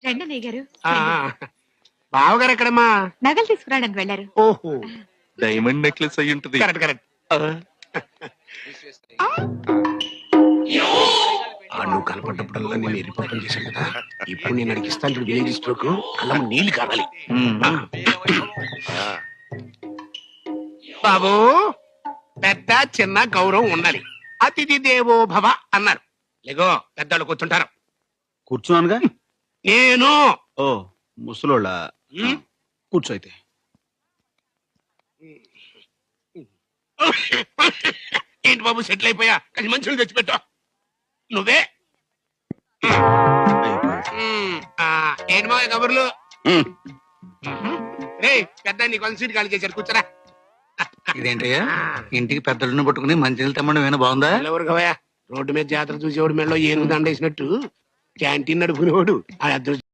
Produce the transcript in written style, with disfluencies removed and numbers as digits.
రండి అన్నయ్య గారు. ఆ, బావగారు ఎక్కడమ్మా? నగలు తీసుకురావడానికి వెళ్ళారు. ఓహో, డైమండ్ నెక్లెస్ అయి ఉంటది. Correct correct. నువ్వు కనపడ్డప్పుడల్లా నేను ఎరిపప్పని చేశాను కదా, ఇప్పుడు నేను అడిగిస్తాను విలేజ్ స్ట్రోక్ అల్లం నీళ్లు కావాలి. బాబు, పెద్ద చిన్న గౌరవం ఉండాలి. అతిథి దేవో భవ అన్నారు. లేగో, పెద్దలు కూర్చుంటారు. కూర్చున్నానుగా. నేను ఓ ముసలోళ్ళ కూర్చో అయితే. ఏంటి బాబు, సెటిల్ అయిపోయా? అది మంచులు తెచ్చిపెట్టా. నువ్వే ఏంటి మా కబుర్లు? రే పెద్ద నీ కొంచెం సీట్ ఖాళీ చేశారు, కూర్చోరా. ఇదేంటయ్యా, ఇంటికి పెద్దలను పట్టుకుని మంచినీళ్ళు తెమ్మడం ఏమైనా బాగుందా? ఎవరు కవయా, రోడ్డు మీద జాతర చూసేవాడు మెడలో ఏనుగు దండేసినట్టు క్యాంటీన్ నడుపుకునేవాడు ఆ అదృష్టం